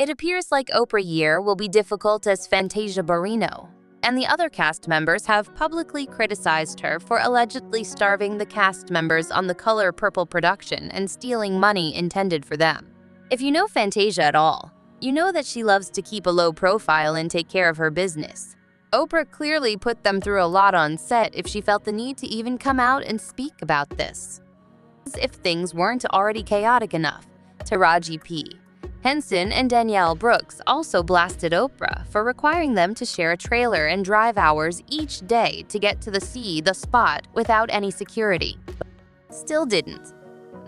It appears like Oprah year will be difficult as Fantasia Barrino and the other cast members have publicly criticized her for allegedly starving the cast members on the Color Purple production and stealing money intended for them. If you know Fantasia at all, you know that she loves to keep a low profile and take care of her business. Oprah clearly put them through a lot on set if she felt the need to even come out and speak about this. As if things weren't already chaotic enough, Taraji P, Henson and Danielle Brooks also blasted Oprah for requiring them to share a trailer and drive hours each day to get to the spot without any security. Still didn't.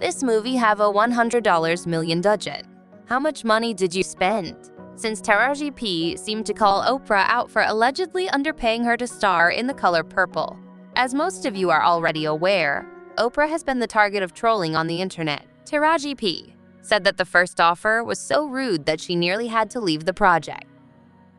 This movie have a $100 million budget. How much money did you spend? Since Taraji P seemed to call Oprah out for allegedly underpaying her to star in The Color Purple. As most of you are already aware, Oprah has been the target of trolling on the internet. Taraji P said that the first offer was so rude that she nearly had to leave the project.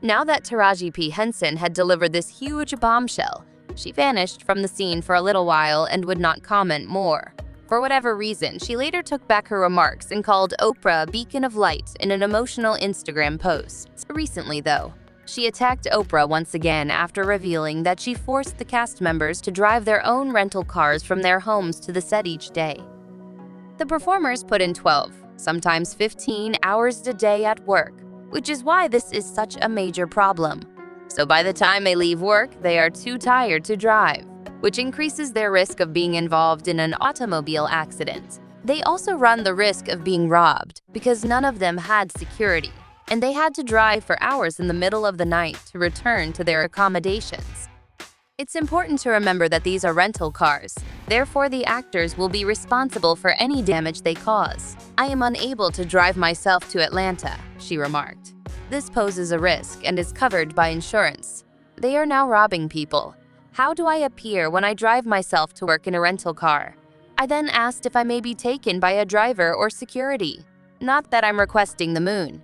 Now that Taraji P. Henson had delivered this huge bombshell, she vanished from the scene for a little while and would not comment more. For whatever reason, she later took back her remarks and called Oprah a beacon of light in an emotional Instagram post. Recently, though, she attacked Oprah once again after revealing that she forced the cast members to drive their own rental cars from their homes to the set each day. The performers put in 12, sometimes 15 hours a day at work, which is why this is such a major problem. So by the time they leave work, they are too tired to drive, which increases their risk of being involved in an automobile accident. They also run the risk of being robbed because none of them had security, and they had to drive for hours in the middle of the night to return to their accommodations. It's important to remember that these are rental cars, therefore the actors will be responsible for any damage they cause. I am unable to drive myself to Atlanta, she remarked. This poses a risk and is covered by insurance. They are now robbing people. How do I appear when I drive myself to work in a rental car? I then asked if I may be taken by a driver or security. Not that I'm requesting the moon.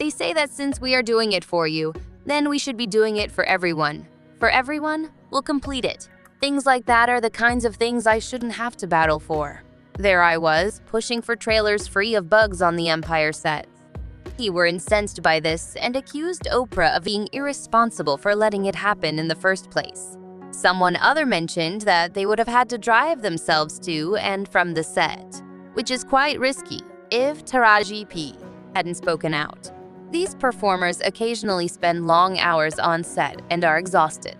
They say that since we are doing it for you, then we should be doing it for everyone. For everyone, we'll complete it. Things like that are the kinds of things I shouldn't have to battle for. There I was, pushing for trailers free of bugs on the Empire set. They were incensed by this and accused Oprah of being irresponsible for letting it happen in the first place. Someone other mentioned that they would have had to drive themselves to and from the set, which is quite risky if Taraji P hadn't spoken out. These performers occasionally spend long hours on set and are exhausted.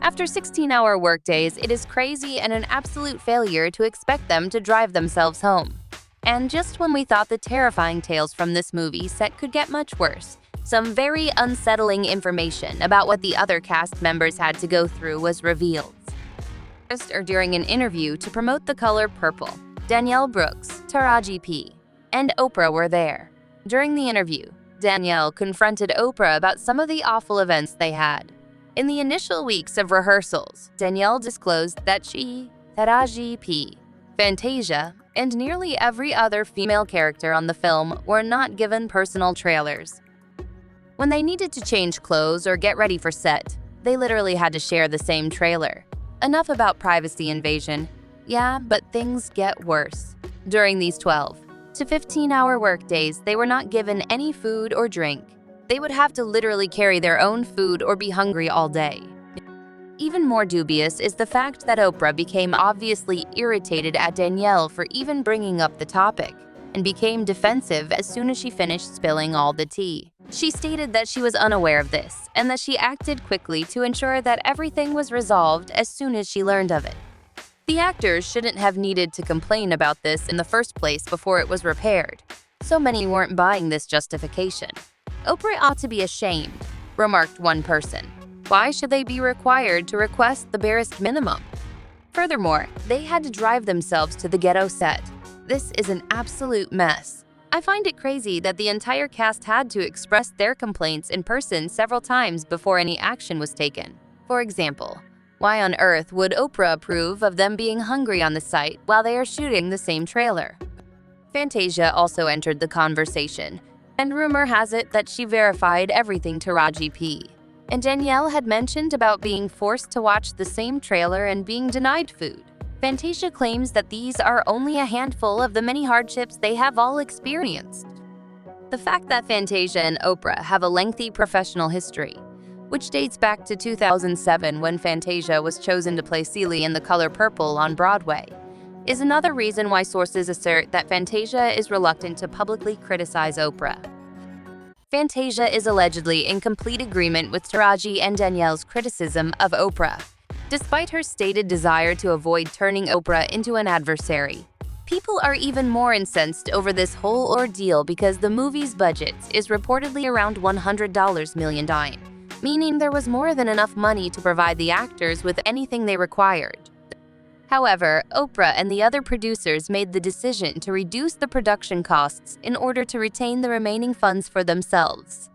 After 16-hour workdays, it is crazy and an absolute failure to expect them to drive themselves home. And just when we thought the terrifying tales from this movie set could get much worse, some very unsettling information about what the other cast members had to go through was revealed. During an interview to promote The Color Purple, Danielle Brooks, Taraji P, and Oprah were there. During the interview, Danielle confronted Oprah about some of the awful events they had. In the initial weeks of rehearsals, Danielle disclosed that she, Taraji P, Fantasia, and nearly every other female character on the film were not given personal trailers. When they needed to change clothes or get ready for set, they literally had to share the same trailer. Enough about privacy invasion. Yeah, but things get worse. During these 12 to 15-hour workdays, they were not given any food or drink. They would have to literally carry their own food or be hungry all day. Even more dubious is the fact that Oprah became obviously irritated at Danielle for even bringing up the topic, and became defensive as soon as she finished spilling all the tea. She stated that she was unaware of this, and that she acted quickly to ensure that everything was resolved as soon as she learned of it. The actors shouldn't have needed to complain about this in the first place before it was repaired. So many weren't buying this justification. Oprah ought to be ashamed, remarked one person. Why should they be required to request the barest minimum? Furthermore, they had to drive themselves to the ghetto set. This is an absolute mess. I find it crazy that the entire cast had to express their complaints in person several times before any action was taken. For example, why on earth would Oprah approve of them being hungry on the site while they are shooting the same trailer? Fantasia also entered the conversation, and rumor has it that she verified everything Taraji P. And Danielle had mentioned about being forced to watch the same trailer and being denied food. Fantasia claims that these are only a handful of the many hardships they have all experienced. The fact that Fantasia and Oprah have a lengthy professional history, which dates back to 2007 when Fantasia was chosen to play Celie in The Color Purple on Broadway, is another reason why sources assert that Fantasia is reluctant to publicly criticize Oprah. Fantasia is allegedly in complete agreement with Taraji and Danielle's criticism of Oprah, despite her stated desire to avoid turning Oprah into an adversary. People are even more incensed over this whole ordeal because the movie's budget is reportedly around $100 million, meaning there was more than enough money to provide the actors with anything they required. However, Oprah and the other producers made the decision to reduce the production costs in order to retain the remaining funds for themselves.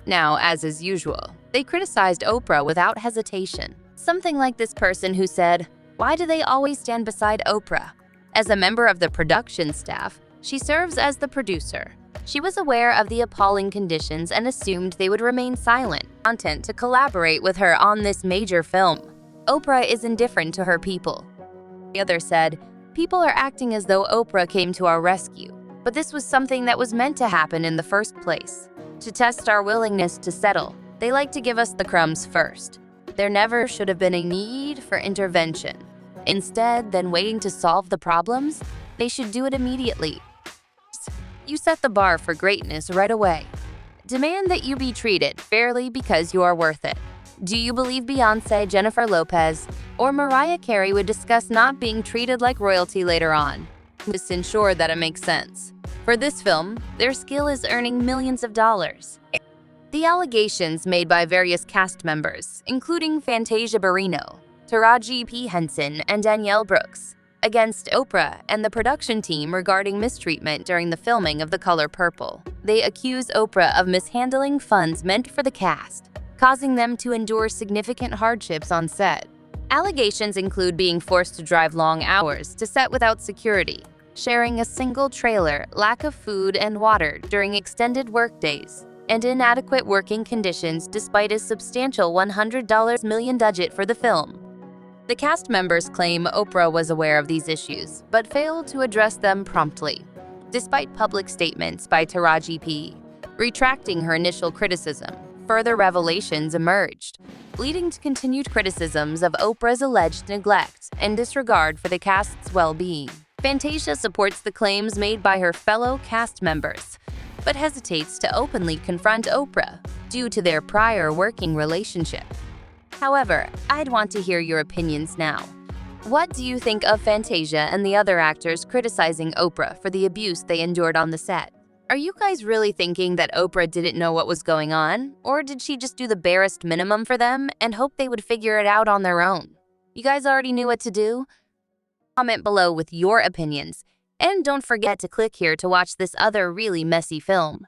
Now, as is usual, they criticized Oprah without hesitation. Something like this person who said, "Why do they always stand beside Oprah?" As a member of the production staff, she serves as the producer. She was aware of the appalling conditions and assumed they would remain silent, content to collaborate with her on this major film. Oprah is indifferent to her people. The other said, "People are acting as though Oprah came to our rescue, but this was something that was meant to happen in the first place. To test our willingness to settle, they like to give us the crumbs first. There never should have been a need for intervention. Instead, than waiting to solve the problems, they should do it immediately. You set the bar for greatness right away. Demand that you be treated fairly because you are worth it. Do you believe Beyoncé, Jennifer Lopez, or Mariah Carey would discuss not being treated like royalty later on? Just ensure that it makes sense. For this film, their skill is earning millions of dollars." The allegations made by various cast members, including Fantasia Barrino, Taraji P, Henson and Danielle Brooks, against Oprah and the production team regarding mistreatment during the filming of The Color Purple. They accuse Oprah of mishandling funds meant for the cast, causing them to endure significant hardships on set. Allegations include being forced to drive long hours to set without security, sharing a single trailer, lack of food and water during extended workdays, and inadequate working conditions despite a substantial $100 million budget for the film. The cast members claim Oprah was aware of these issues, but failed to address them promptly. Despite public statements by Taraji P retracting her initial criticism, further revelations emerged, leading to continued criticisms of Oprah's alleged neglect and disregard for the cast's well-being. Fantasia supports the claims made by her fellow cast members, but hesitates to openly confront Oprah due to their prior working relationship. However, I'd want to hear your opinions now. What do you think of Fantasia and the other actors criticizing Oprah for the abuse they endured on the set? Are you guys really thinking that Oprah didn't know what was going on? Or did she just do the barest minimum for them and hope they would figure it out on their own? You guys already knew what to do? Comment below with your opinions. And don't forget to click here to watch this other really messy film.